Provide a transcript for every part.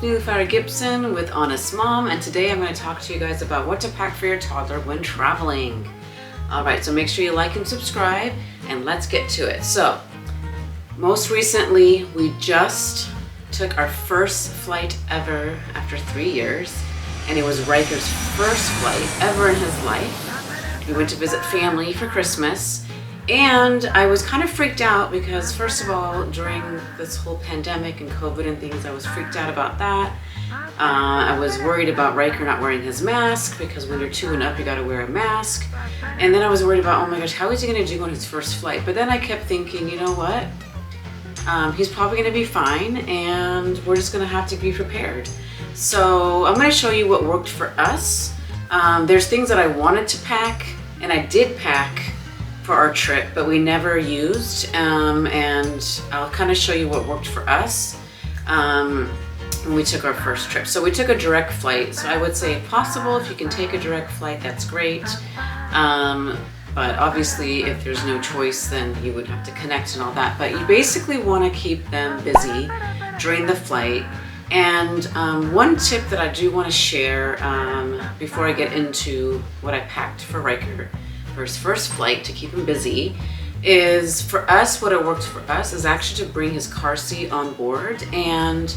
with Neil Gibson with Honest Mom, and today I'm going to talk to you guys about what to pack for your toddler when traveling. Alright, so make sure you like and subscribe, and let's get to it. So, most recently, we just took our first flight ever after 3 years, and it was Ryker's first flight ever in his life. We went to visit family for Christmas. And I was kind of freaked out because, first of all, during this whole pandemic and COVID and things, I was freaked out about that. I was worried about Ryker not wearing his mask because when you're 2 and up, you got to wear a mask. And then I was worried about, oh my gosh, how is he going to do on his first flight? But then I kept thinking, you know what? He's probably going to be fine, and we're just going to have to be prepared. So I'm going to show you what worked for us. There's things that I wanted to pack, and I did pack for our trip, but we never used, and I'll kind of show you what worked for us when we took our first trip. So we took a direct flight, so I would say if possible, if you can take a direct flight, that's great, but obviously if there's no choice, then you would have to connect and all that. But you basically want to keep them busy during the flight. And one tip that I do want to share before I get into what I packed for Ryker for his first flight to keep him busy is, for us, what it worked for us is actually to bring his car seat on board. And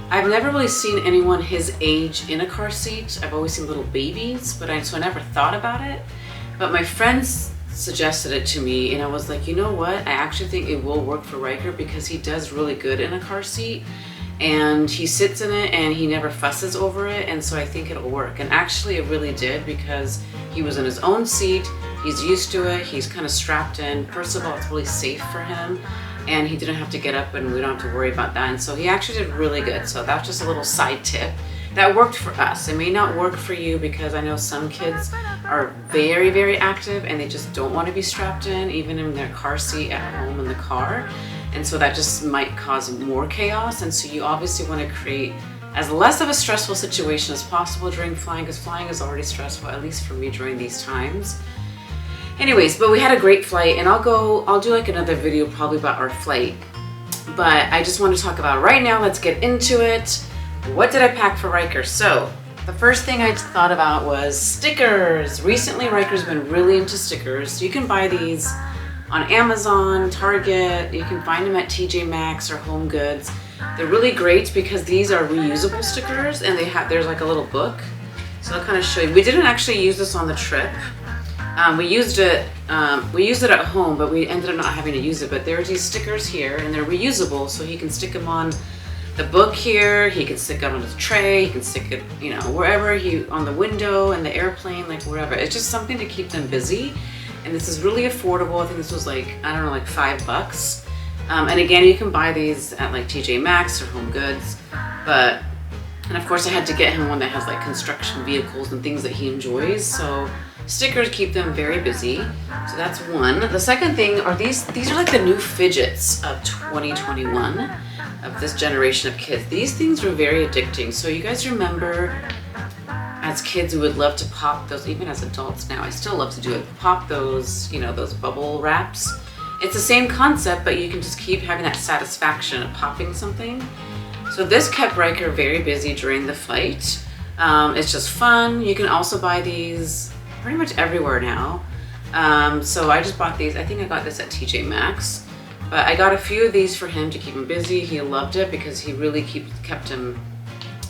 I've never really seen anyone his age in a car seat. I've always seen little babies, so I never thought about it. But my friends suggested it to me, and I was like, you know what? I actually think it will work for Ryker because he does really good in a car seat. And he sits in it and he never fusses over it, and so I think it'll work. And actually it really did, because he was in his own seat, he's used to it, he's kind of strapped in. First of all, it's really safe for him, and he didn't have to get up, and we don't have to worry about that. And so he actually did really good. So that's just a little side tip that worked for us. It may not work for you, because I know some kids are very, very active and they just don't want to be strapped in, even in their car seat at home in the car. And so that just might cause more chaos. And so you obviously want to create as less of a stressful situation as possible during flying, because flying is already stressful, at least for me during these times. Anyways, but we had a great flight, and I'll do like another video probably about our flight. But I just want to talk about right now, let's get into it. What did I pack for Ryker? So the first thing I thought about was stickers. Recently, Ryker's been really into stickers. So you can buy these on Amazon, Target, you can find them at TJ Maxx or Home Goods. They're really great because these are reusable stickers, and there's like a little book. So I'll kind of show you. We didn't actually use this on the trip. We used it at home, but we ended up not having to use it. But there are these stickers here, and they're reusable, so he can stick them on the book here, he can stick it on his tray, he can stick it, wherever, on the window, in the airplane, like wherever. It's just something to keep them busy. And this is really affordable. I think this was like, I don't know, like $5. And again, you can buy these at like TJ Maxx or Home Goods. And of course I had to get him one that has like construction vehicles and things that he enjoys. So stickers keep them very busy. So that's one. The second thing are these are like the new fidgets of 2021, of this generation of kids. These things were very addicting. So you guys remember, as kids, we would love to pop those, even as adults now, I still love to do it, pop those, those bubble wraps. It's the same concept, but you can just keep having that satisfaction of popping something. So this kept Ryker very busy during the flight. It's just fun. You can also buy these pretty much everywhere now. So I just bought these. I think I got this at TJ Maxx. But I got a few of these for him to keep him busy. He loved it because he really kept him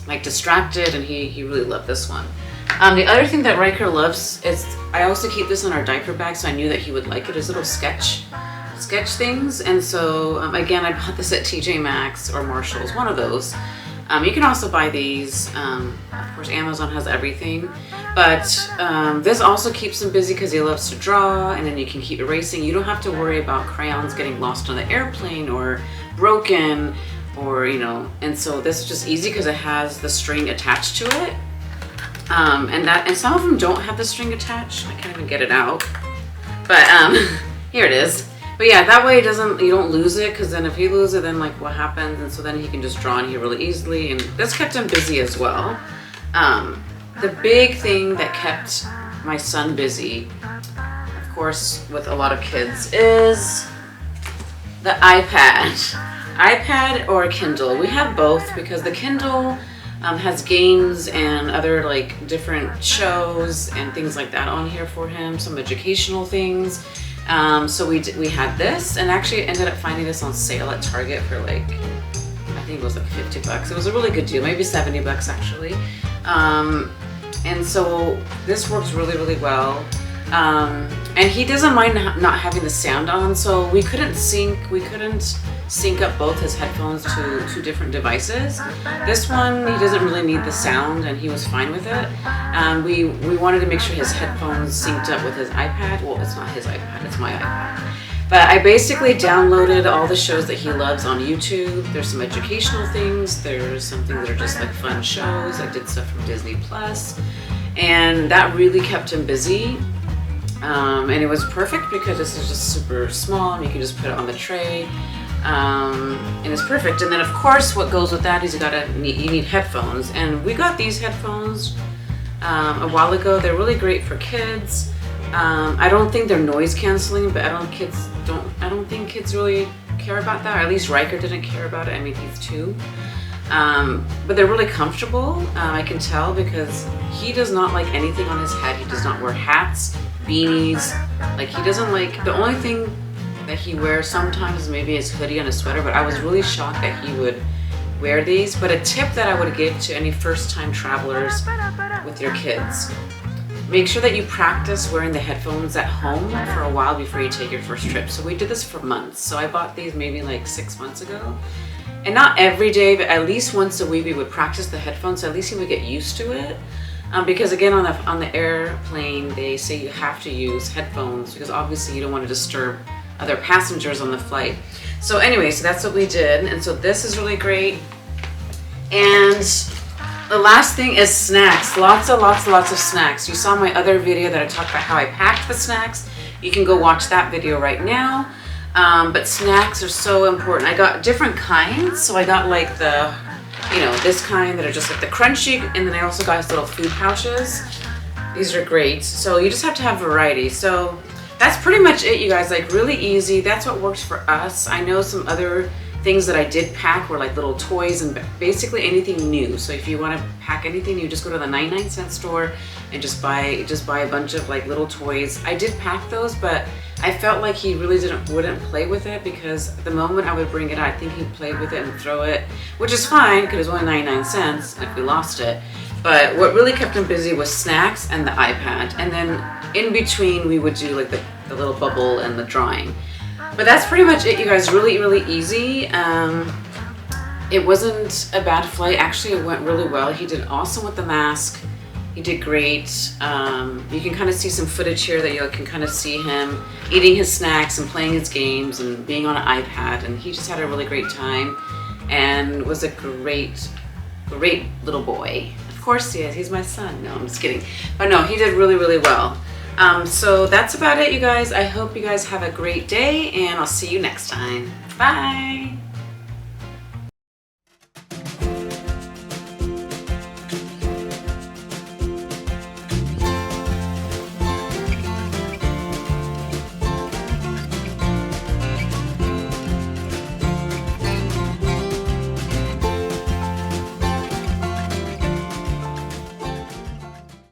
like distracted, and he really loved this one. The other thing that Ryker loves is, I also keep this in our diaper bag, so I knew that he would like it, is little sketch things. And so again, I bought this at TJ Maxx or Marshall's, one of those. You can also buy these, of course Amazon has everything, but this also keeps him busy because he loves to draw, and then you can keep erasing. You don't have to worry about crayons getting lost on the airplane or broken, or and so this is just easy because it has the string attached to it, and some of them don't have the string attached. I can't even get it out, but here it is. But yeah, that way you don't lose it, because then if he loses it, then like what happens? And so then he can just draw in here really easily, and this kept him busy as well. The big thing that kept my son busy, of course with a lot of kids, is the iPad. iPad or Kindle. We have both because the Kindle has games and other like different shows and things like that on here for him, some educational things. So we had this, and actually ended up finding this on sale at Target for like, I think it was like 50 bucks. It was a really good deal, maybe 70 bucks actually. And so this works really, really well. And he doesn't mind not having the sound on, so we couldn't sync up both his headphones to two different devices. This one, he doesn't really need the sound, and he was fine with it. We wanted to make sure his headphones synced up with his iPad. Well, it's not his iPad, it's my iPad. But I basically downloaded all the shows that he loves on YouTube. There's some educational things, there's some things that are just like fun shows. I did stuff from Disney Plus, and that really kept him busy. And it was perfect because this is just super small and you can just put it on the tray. And it's perfect. And then of course what goes with that is you need headphones. And we got these headphones a while ago. They're really great for kids. I don't think they're noise canceling, but I don't think kids really care about that. Or at least Ryker didn't care about it. I mean, he's 2. But they're really comfortable. I can tell because he does not like anything on his head. He does not wear hats, beanies. Like he doesn't like, the only thing that he wears sometimes is maybe his hoodie and a sweater, but I was really shocked that he would wear these. But a tip that I would give to any first-time travelers with your kids, make sure that you practice wearing the headphones at home for a while before you take your first trip. So we did this for months. So I bought these maybe like 6 months ago. And not every day, but at least once a week we would practice the headphones, so at least he would get used to it. Because again, on the airplane, they say you have to use headphones because obviously you don't want to disturb other passengers on the flight. So anyway, so that's what we did. And so this is really great. And the last thing is snacks. Lots of snacks. You saw my other video that I talked about how I packed the snacks. You can go watch that video right now. But snacks are so important. I got different kinds. So I got like the, this kind that are just like the crunchy, and then I also got his little food pouches. These are great. So you just have to have variety. So that's pretty much it, you guys. Like really easy. That's what works for us. I know some other things that I did pack were like little toys and basically anything new. So if you want to pack anything, you just go to the 99-cent store and just buy a bunch of like little toys. I did pack those, but I felt like he really wouldn't play with it because the moment I would bring it out, I think he'd play with it and throw it, which is fine because it was only 99 cents if we lost it. But what really kept him busy was snacks and the iPad. And then in between we would do like the little bubble and the drawing. But that's pretty much it, you guys. Really, really easy. It wasn't a bad flight. Actually, it went really well. He did awesome with the mask. He did great. You can kind of see some footage here that you can kind of see him eating his snacks and playing his games and being on an iPad. And he just had a really great time and was a great little boy. Of course he is. He's my son. No, I'm just kidding. But no, he did really, really well. So that's about it, you guys. I hope you guys have a great day, and I'll see you next time. Bye.